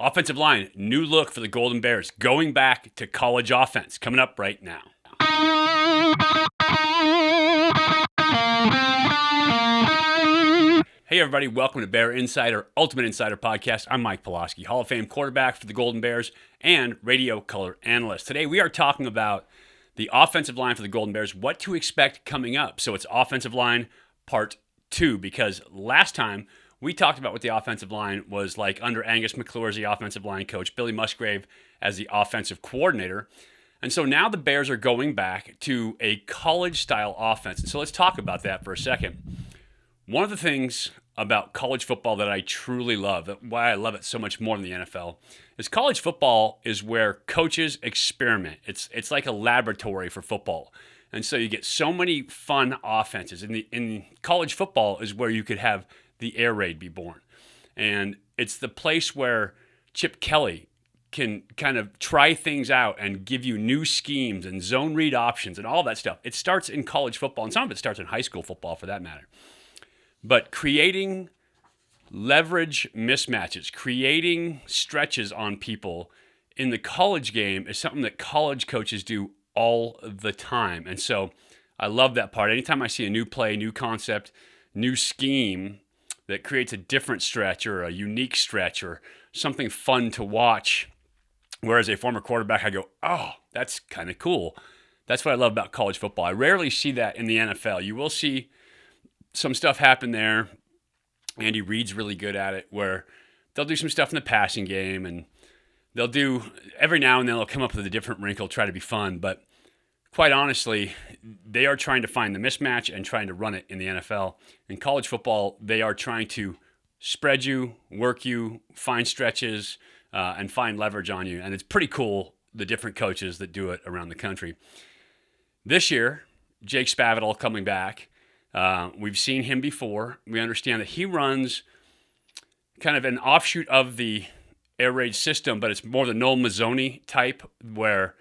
Offensive line, new look for the Golden Bears, going back to college offense, coming up right now. Hey everybody, welcome to Bear Insider, Ultimate Insider Podcast. I'm Mike Pawlawski, Hall of Fame quarterback for the Golden Bears and radio color analyst. Today we are talking about the offensive line for the Golden Bears, what to expect coming up. So it's offensive line part 2, because last time we talked about what the offensive line was like under Angus McClure as the offensive line coach, Billy Musgrave as the offensive coordinator. And so now the Bears are going back to a college-style offense. And so let's talk about that for a second. One of the things about college football that I truly love, why I love it so much more than the NFL, is college football is where coaches experiment. It's like a laboratory for football. And so you get so many fun offenses. In college football is where you could have the air raid be born. And it's the place where Chip Kelly can kind of try things out and give you new schemes and zone read options and all that stuff. It starts in college football, and some of it starts in high school football for that matter. But creating leverage mismatches, creating stretches on people in the college game is something that college coaches do all the time. And so I love that part. Anytime I see a new play, new concept, new scheme that creates a different stretch or a unique stretch or something fun to watch, whereas a former quarterback, I go, oh, that's kind of cool. That's what I love about college football. I rarely see that in the NFL. You will see some stuff happen there. Andy Reid's really good at it, where they'll do some stuff in the passing game, and they'll do, every now and then they'll come up with a different wrinkle, try to be fun. But quite honestly, they are trying to find the mismatch and trying to run it in the NFL. In college football, they are trying to spread you, work you, find stretches, and find leverage on you. And it's pretty cool, the different coaches that do it around the country. This year, Jake Spavital coming back. We've seen him before. We understand that he runs kind of an offshoot of the air raid system, but it's more the Noel Mazzoni type, where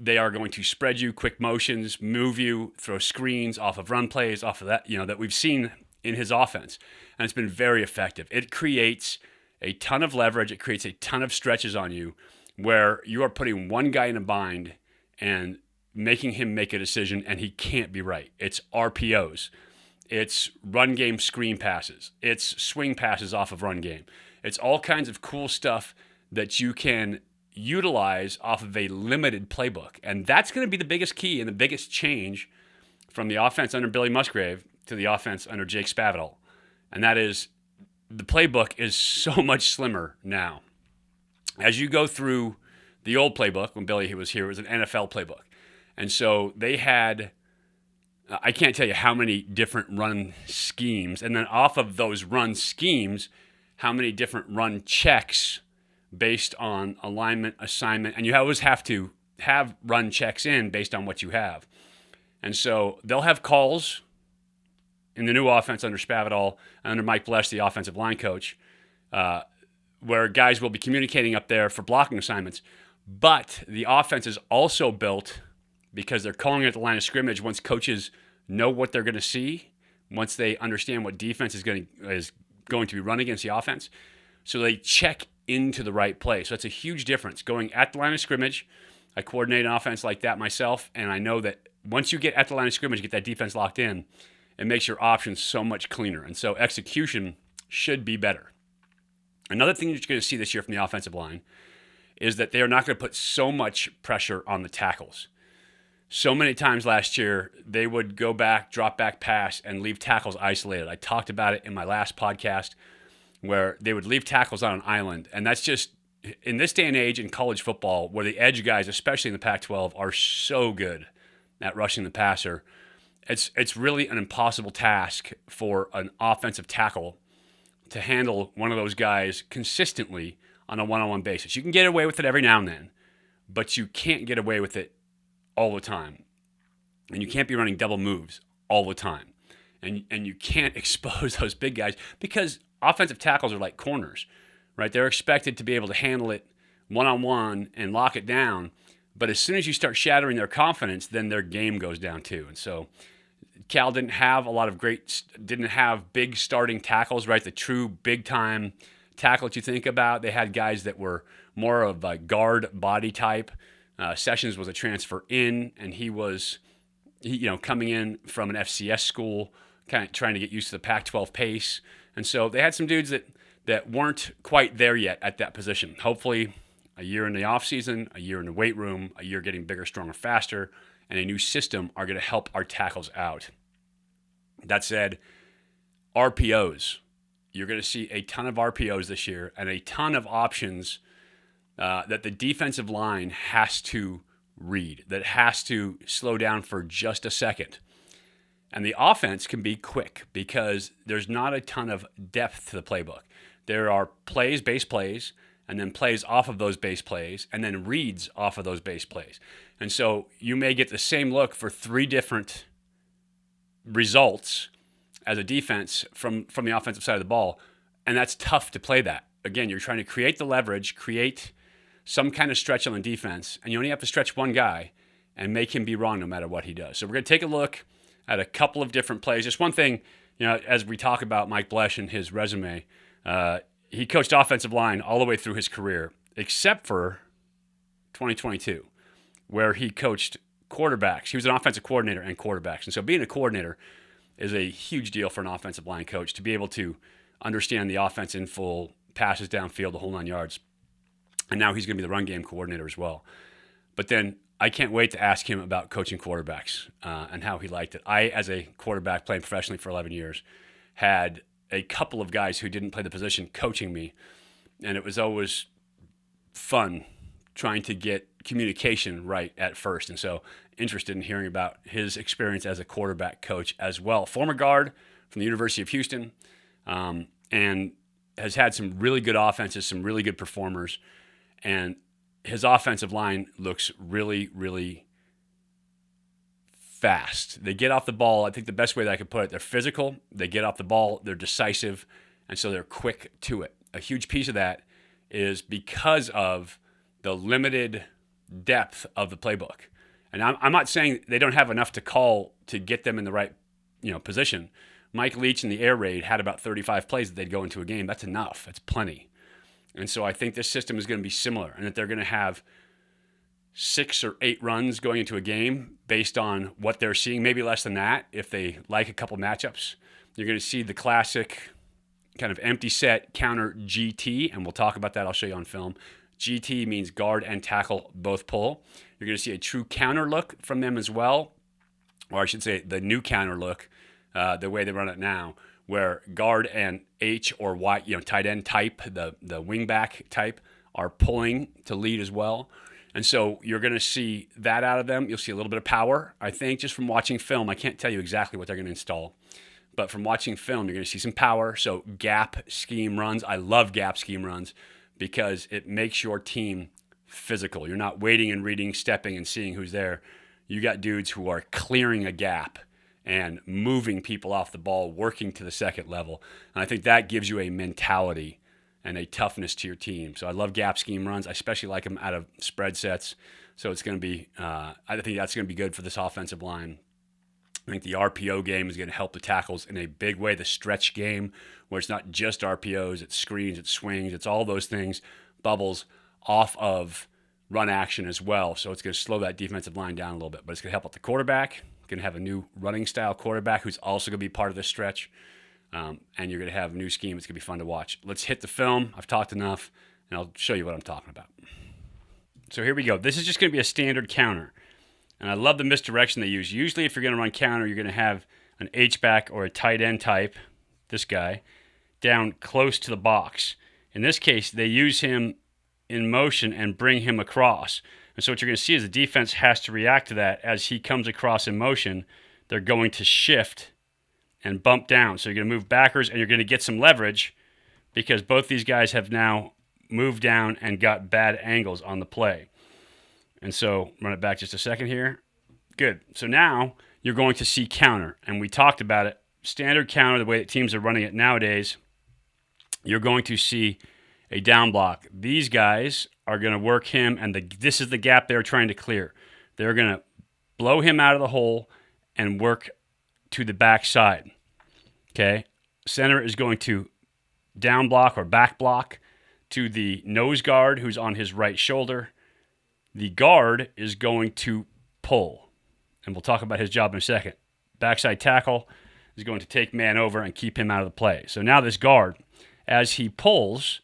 they are going to spread you, quick motions, move you, throw screens off of run plays, off of that, that we've seen in his offense. And it's been very effective. It creates a ton of leverage. It creates a ton of stretches on you where you are putting one guy in a bind and making him make a decision, and he can't be right. It's RPOs. It's run game screen passes. It's swing passes off of run game. It's all kinds of cool stuff that you can utilize off of a limited playbook. And that's going to be the biggest key and the biggest change from the offense under Billy Musgrave to the offense under Jake Spavital. And that is, the playbook is so much slimmer now. As you go through the old playbook, when Billy was here, it was an NFL playbook. And so they had, I can't tell you how many different run schemes. And then off of those run schemes, how many different run checks based on alignment, assignment. And you always have to have run checks in based on what you have. And so they'll have calls in the new offense under Spavital and under Mike Bloesch, the offensive line coach, where guys will be communicating up there for blocking assignments. But the offense is also built because they're calling it at the line of scrimmage once coaches know what they're going to see, once they understand what defense is going to be run against the offense. So they check into the right place. So that's a huge difference. Going at the line of scrimmage, I coordinate an offense like that myself, and I know that once you get at the line of scrimmage, get that defense locked in, it makes your options so much cleaner. And so execution should be better. Another thing you're going to see this year from the offensive line is that they are not going to put so much pressure on the tackles. So many times last year, they would go back, drop back pass, and leave tackles isolated. I talked about it in my last podcast, where they would leave tackles on an island. And that's just, in this day and age in college football, where the edge guys, especially in the Pac-12, are so good at rushing the passer, it's really an impossible task for an offensive tackle to handle one of those guys consistently on a one-on-one basis. You can get away with it every now and then, but you can't get away with it all the time. And you can't be running double moves all the time. And you can't expose those big guys, because offensive tackles are like corners, right? They're expected to be able to handle it one-on-one and lock it down. But as soon as you start shattering their confidence, then their game goes down too. And so Cal didn't have big starting tackles, right? The true big-time tackle that you think about. They had guys that were more of a guard body type. Sessions was a transfer in, and he was, coming in from an FCS school, kind of trying to get used to the Pac-12 pace. And so they had some dudes that weren't quite there yet at that position. Hopefully, a year in the offseason, a year in the weight room, a year getting bigger, stronger, faster, and a new system are going to help our tackles out. That said, RPOs. You're going to see a ton of RPOs this year and a ton of options that the defensive line has to read, that has to slow down for just a second. And the offense can be quick because there's not a ton of depth to the playbook. There are plays, base plays, and then plays off of those base plays, and then reads off of those base plays. And so you may get the same look for 3 different results as a defense from the offensive side of the ball, and that's tough to play that. Again, you're trying to create the leverage, create some kind of stretch on the defense, and you only have to stretch one guy and make him be wrong no matter what he does. So we're going to take a look at a couple of different plays. Just one thing, as we talk about Mike Bloesch and his resume, he coached offensive line all the way through his career, except for 2022, where he coached quarterbacks. He was an offensive coordinator and quarterbacks. And so being a coordinator is a huge deal for an offensive line coach to be able to understand the offense in full, passes downfield, the whole 9 yards. And now he's going to be the run game coordinator as well. But then I can't wait to ask him about coaching quarterbacks and how he liked it. I, as a quarterback playing professionally for 11 years, had a couple of guys who didn't play the position coaching me, and it was always fun trying to get communication right at first. And so interested in hearing about his experience as a quarterback coach as well. Former guard from the University of Houston, and has had some really good offenses, some really good performers. And his offensive line looks really, really fast. They get off the ball. I think the best way that I could put it, they're physical. They get off the ball. They're decisive. And so they're quick to it. A huge piece of that is because of the limited depth of the playbook. And I'm not saying they don't have enough to call to get them in the right position. Mike Leach in the air raid had about 35 plays that they'd go into a game. That's enough. That's plenty. And so I think this system is going to be similar, and that they're going to have 6 or 8 runs going into a game based on what they're seeing, maybe less than that if they like a couple matchups. You're going to see the classic kind of empty set counter GT, and we'll talk about that. I'll show you on film. GT means guard and tackle both pull. You're going to see a true counter look from them as well, or I should say the new counter look, the way they run it now, where guard and H or Y, tight end type, the wing back type, are pulling to lead as well. And so you're going to see that out of them. You'll see a little bit of power, I think, just from watching film. I can't tell you exactly what they're going to install, but from watching film, you're going to see some power. So gap scheme runs. I love gap scheme runs because it makes your team physical. You're not waiting and reading, stepping, and seeing who's there. You got dudes who are clearing a gap and moving people off the ball, working to the second level. And I think that gives you a mentality and a toughness to your team. So I love gap scheme runs. I especially like them out of spread sets. So it's going to be, I think that's going to be good for this offensive line. I think the RPO game is going to help the tackles in a big way. The stretch game, where it's not just RPOs, it's screens, it's swings, it's all those things, bubbles off of run action as well. So it's going to slow that defensive line down a little bit, but it's going to help out the quarterback. Going to have a new running style quarterback who's also going to be part of this stretch. And you're going to have a new scheme. It's going to be fun to watch. Let's hit the film. I've talked enough, and I'll show you what I'm talking about. So here we go. This is just going to be a standard counter. And I love the misdirection they use. Usually if you're going to run counter, you're going to have an H-back or a tight end type, this guy, down close to the box. In this case, they use him in motion and bring him across. And so what you're going to see is the defense has to react to that. As he comes across in motion, they're going to shift and bump down. So you're going to move backwards, and you're going to get some leverage because both these guys have now moved down and got bad angles on the play. And so run it back just a second here. Good. So now you're going to see counter. And we talked about it. Standard counter, the way that teams are running it nowadays, you're going to see a down block. These guys are going to work him, and this is the gap they're trying to clear. They're going to blow him out of the hole and work to the backside. Okay? Center is going to down block or back block to the nose guard who's on his right shoulder. The guard is going to pull, and we'll talk about his job in a second. Backside tackle is going to take man over and keep him out of the play. So now this guard, as he pulls,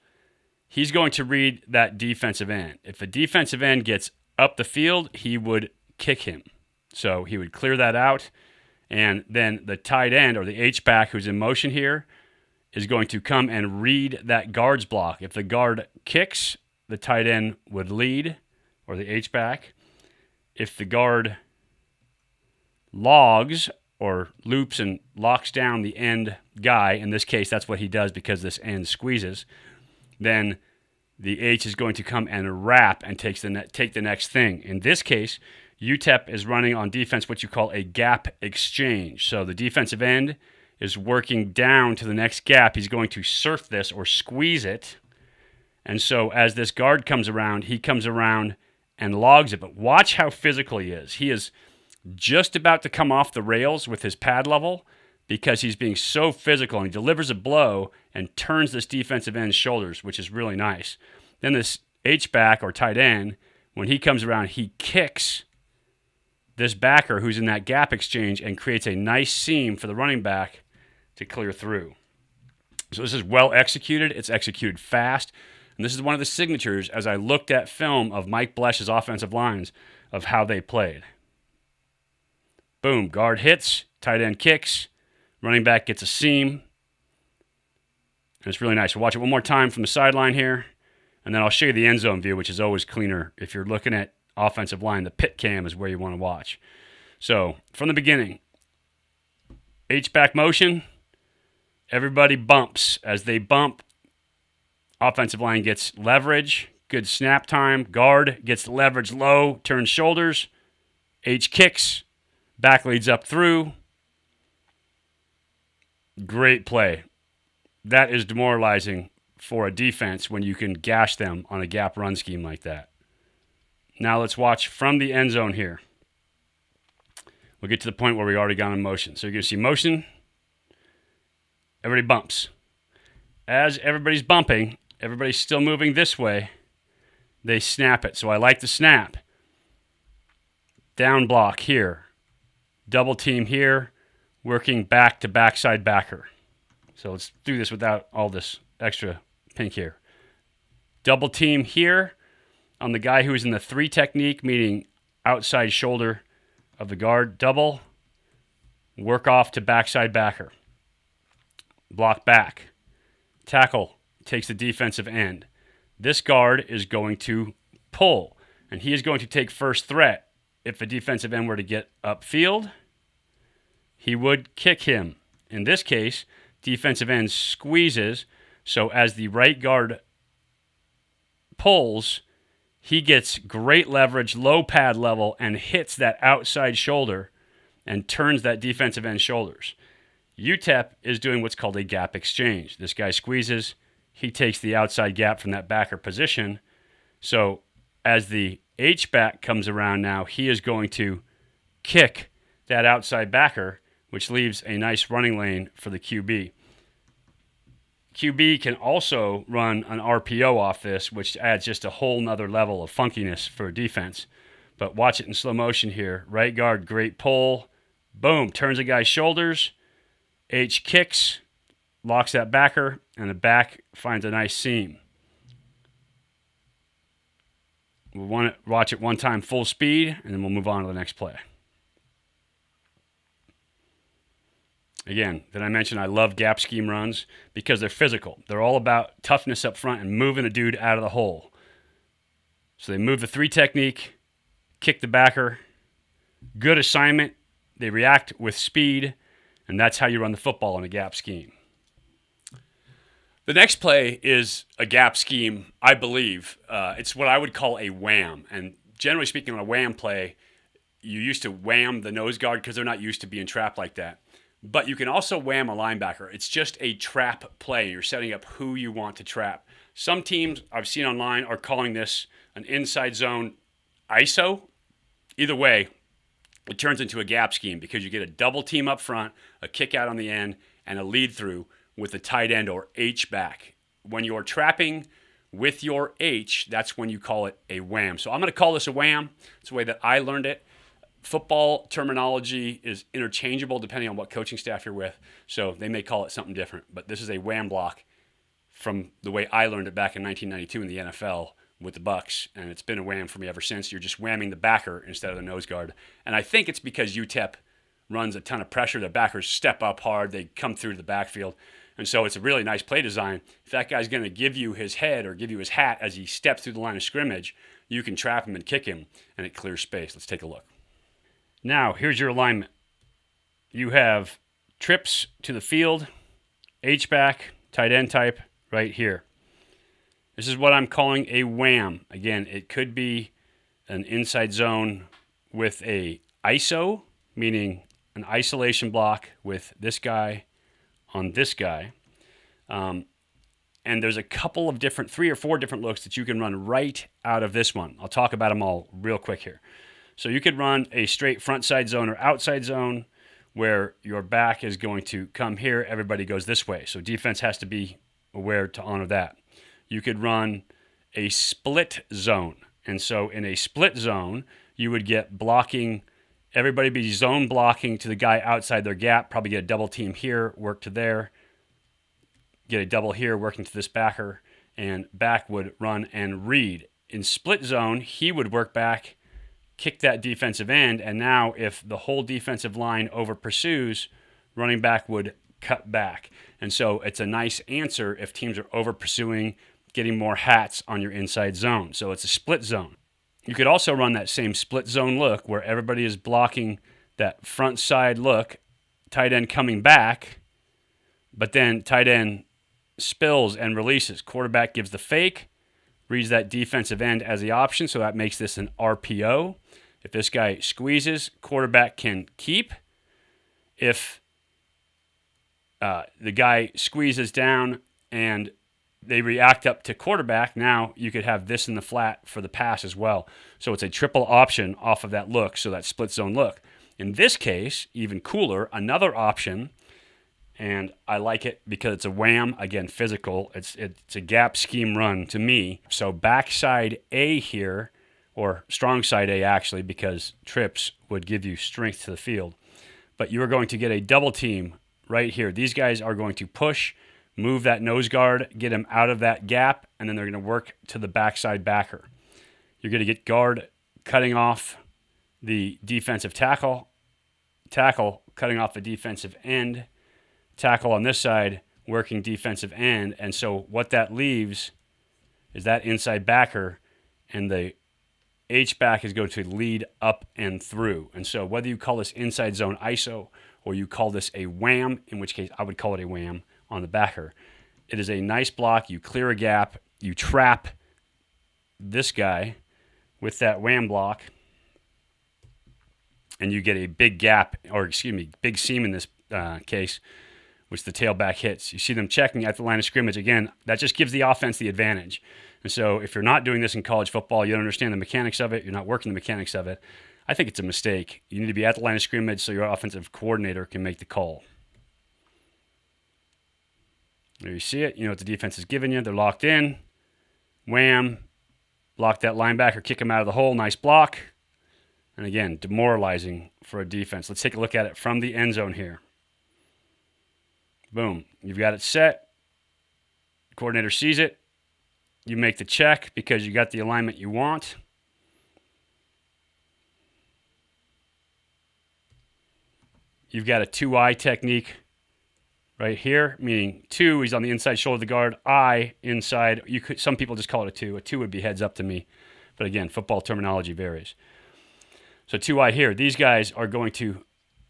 he's going to read that defensive end. If a defensive end gets up the field, he would kick him. So he would clear that out, and then the tight end or the H-back who's in motion here is going to come and read that guard's block. If the guard kicks, the tight end would lead, or the H-back. If the guard logs or loops and locks down the end guy, in this case that's what he does because this end squeezes, then the H is going to come and wrap and take the next thing. In this case, UTEP is running on defense what you call a gap exchange. So the defensive end is working down to the next gap. He's going to surf this or squeeze it. And so as this guard comes around, he comes around and logs it. But watch how physical he is. He is just about to come off the rails with his pad level because he's being so physical, and he delivers a blow and turns this defensive end's shoulders, which is really nice. Then this H-back or tight end, when he comes around, he kicks this backer who's in that gap exchange and creates a nice seam for the running back to clear through. So this is well executed. It's executed fast. And this is one of the signatures as I looked at film of Mike Bloesch's offensive lines of how they played. Boom, guard hits, tight end kicks, running back gets a seam. And it's really nice. We'll watch it one more time from the sideline here, and then I'll show you the end zone view, which is always cleaner. If you're looking at offensive line, the pit cam is where you want to watch. So from the beginning, H-back motion, everybody bumps. As they bump, offensive line gets leverage, good snap time. Guard gets leverage low, turns shoulders. H kicks, back leads up through. Great play. That is demoralizing for a defense when you can gash them on a gap run scheme like that. Now let's watch from the end zone here. We'll get to the point where we already got in motion. So you're going to see motion. Everybody bumps. As everybody's bumping, everybody's still moving this way. They snap it. So I like the snap. Down block here. Double team here. Working back to backside backer. So let's do this without all this extra pink here. Double team here on the guy who's in the 3 technique, meaning outside shoulder of the guard. Double. Work off to backside backer. Block back. Tackle takes the defensive end. This guard is going to pull, and he is going to take first threat. If the defensive end were to get upfield, he would kick him. In this case, defensive end squeezes, so as the right guard pulls, he gets great leverage, low pad level, and hits that outside shoulder and turns that defensive end shoulders. UTEP is doing what's called a gap exchange. This guy squeezes, he takes the outside gap from that backer position. So as the H-back comes around now, he is going to kick that outside backer, which leaves a nice running lane for the QB. QB can also run an RPO off this, which adds just a whole nother level of funkiness for defense. But watch it in slow motion here. Right guard, great pull. Boom, turns a guy's shoulders. H kicks, locks that backer, and the back finds a nice seam. We'll want to watch it one time full speed, and then we'll move on to the next play. Again, did I mention I love gap scheme runs because they're physical. They're all about toughness up front and moving a dude out of the hole. So they move the 3 technique, kick the backer, good assignment. They react with speed, and that's how you run the football in a gap scheme. The next play is a gap scheme, I believe. It's what I would call a wham. And generally speaking, on a wham play, you used to wham the nose guard because they're not used to being trapped like that. But you can also wham a linebacker. It's just a trap play. You're setting up who you want to trap. Some teams I've seen online are calling this an inside zone ISO. Either way, it turns into a gap scheme because you get a double team up front, a kick out on the end, and a lead through with the tight end or H back. When you're trapping with your H, that's when you call it a wham. So I'm going to call this a wham. It's the way that I learned it. Football terminology is interchangeable depending on what coaching staff you're with. So they may call it something different. But this is a wham block from the way I learned it back in 1992 in the NFL with the Bucks, and it's been a wham for me ever since. You're just whamming the backer instead of the nose guard. And I think it's because UTEP runs a ton of pressure. The backers step up hard. They come through to the backfield. And so it's a really nice play design. If that guy's going to give you his head or give you his hat as he steps through the line of scrimmage, you can trap him and kick him, and it clears space. Let's take a look. Now, here's your alignment. You have trips to the field, H-back, tight end type, right here. This is what I'm calling a wham. Again, it could be an inside zone with a ISO, meaning an isolation block with this guy on this guy. And there's a couple of different, 3 or 4 different looks that you can run right out of this one. I'll talk about them all real quick here. So you could run a straight front side zone or outside zone where your back is going to come here. Everybody goes this way. So defense has to be aware to honor that. You could run a split zone. And so in a split zone, you would get blocking, everybody be zone blocking to the guy outside their gap, probably get a double team here, work to there, get a double here, working to this backer, and back would run and read. In split zone, he would work back, kick that defensive end, and now if the whole defensive line over pursues, running back would cut back. And so it's a nice answer if teams are over pursuing, getting more hats on your inside zone. So it's a split zone. You could also run that same split zone look where everybody is blocking that front side look, tight end coming back, but then tight end spills and releases. Quarterback gives the fake, reads that defensive end as the option, so that makes this an RPO. If this guy squeezes, quarterback can keep. If the guy squeezes down and they react up to quarterback, now you could have this in the flat for the pass as well. So it's a triple option off of that look, so that split zone look. In this case, even cooler, another option, and I like it because it's a wham, again, physical. It's a gap scheme run to me. So backside A here, or strong side A actually, because trips would give you strength to the field. But you are going to get a double team right here. These guys are going to push, move that nose guard, get him out of that gap, and then they're going to work to the backside backer. You're going to get guard cutting off the defensive tackle cutting off the defensive end, tackle on this side working defensive end. And so what that leaves is that inside backer, and the H-back is going to lead up and through. And so whether you call this inside zone ISO or you call this a wham, in which case I would call it a wham on the backer, it is a nice block. You clear a gap. You trap this guy with that wham block, and you get a big gap, or big seam in this case, which the tailback hits. You see them checking at the line of scrimmage. Again, that just gives the offense the advantage. And so if you're not doing this in college football, you don't understand the mechanics of it, you're not working the mechanics of it, I think it's a mistake. You need to be at the line of scrimmage so your offensive coordinator can make the call. There you see it. You know what the defense is giving you. They're locked in. Wham. Block that linebacker, kick him out of the hole. Nice block. And again, demoralizing for a defense. Let's take a look at it from the end zone here. Boom. You've got it set. The coordinator sees it. You make the check because you got the alignment you want. You've got a 2-eye technique right here, meaning 2, he's on the inside shoulder of the guard, I inside. Some people just call it a 2. A 2 would be heads up to me. But again, football terminology varies. So 2-eye here. These guys are going to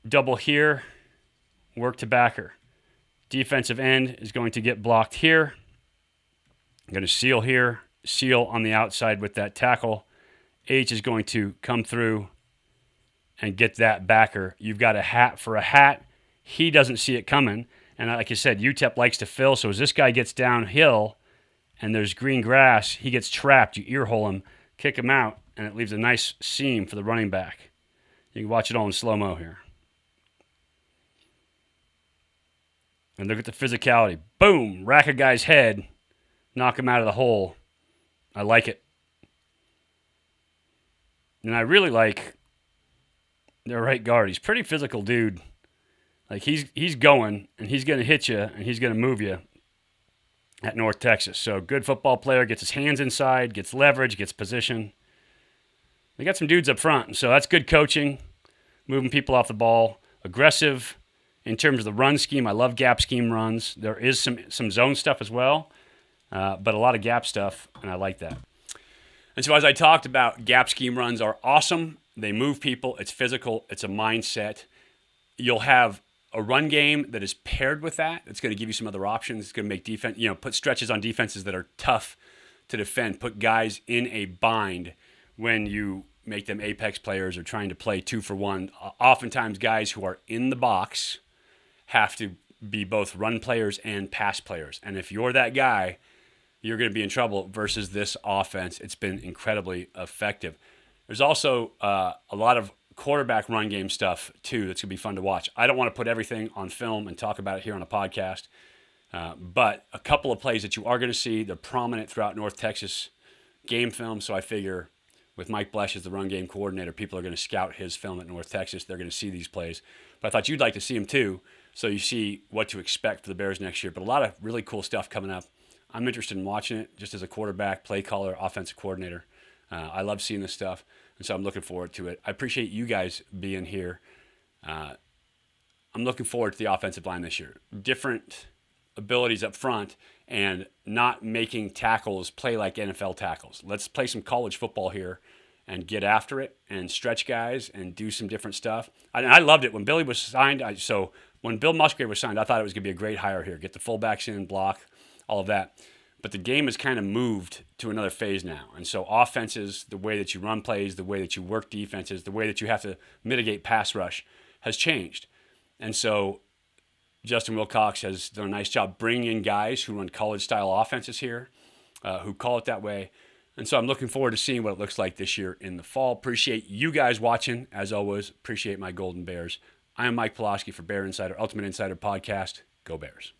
double here, work to backer. Defensive end is going to get blocked here. I'm going to seal here, seal on the outside with that tackle. H is going to come through and get that backer. You've got a hat for a hat. He doesn't see it coming. And like I said, UTEP likes to fill. So as this guy gets downhill and there's green grass, he gets trapped. You ear hole him, kick him out, and it leaves a nice seam for the running back. You can watch it all in slow-mo here. And look at the physicality. Boom! Rack a guy's head. Knock him out of the hole. I like it. And I really like their right guard. He's a pretty physical dude. Like he's going, and he's going to hit you, and he's going to move you at North Texas. So good football player, gets his hands inside, gets leverage, gets position. They got some dudes up front, and so that's good coaching, moving people off the ball. Aggressive in terms of the run scheme. I love gap scheme runs. There is some zone stuff as well, but a lot of gap stuff, and I like that. And so as I talked about, gap scheme runs are awesome. They move people. It's physical. It's a mindset. You'll have a run game that is paired with that. It's going to give you some other options. It's going to make defense, put stretches on defenses that are tough to defend, put guys in a bind when you make them apex players or trying to play 2-for-1. Oftentimes guys who are in the box have to be both run players and pass players. And if you're that guy, you're going to be in trouble versus this offense. It's been incredibly effective. There's also a lot of quarterback run game stuff, too, that's going to be fun to watch. I don't want to put everything on film and talk about it here on a podcast, but a couple of plays that you are going to see, they're prominent throughout North Texas game film, so I figure with Mike Bloesch as the run game coordinator, people are going to scout his film at North Texas. They're going to see these plays. But I thought you'd like to see them, too, so you see what to expect for the Bears next year. But a lot of really cool stuff coming up. I'm interested in watching it just as a quarterback, play caller, offensive coordinator. I love seeing this stuff, and so I'm looking forward to it. I appreciate you guys being here. I'm looking forward to the offensive line this year. Different abilities up front and not making tackles play like NFL tackles. Let's play some college football here and get after it and stretch guys and do some different stuff. I loved it when Billy was signed. So when Bill Musgrave was signed, I thought it was going to be a great hire here. Get the fullbacks in, block, all of that. But the game has kind of moved to another phase now. And so offenses, the way that you run plays, the way that you work defenses, the way that you have to mitigate pass rush has changed. And so Justin Wilcox has done a nice job bringing in guys who run college-style offenses here, who call it that way. And so I'm looking forward to seeing what it looks like this year in the fall. Appreciate you guys watching, as always. Appreciate my Golden Bears. I am Mike Pawlawski for Bear Insider, Ultimate Insider Podcast. Go Bears.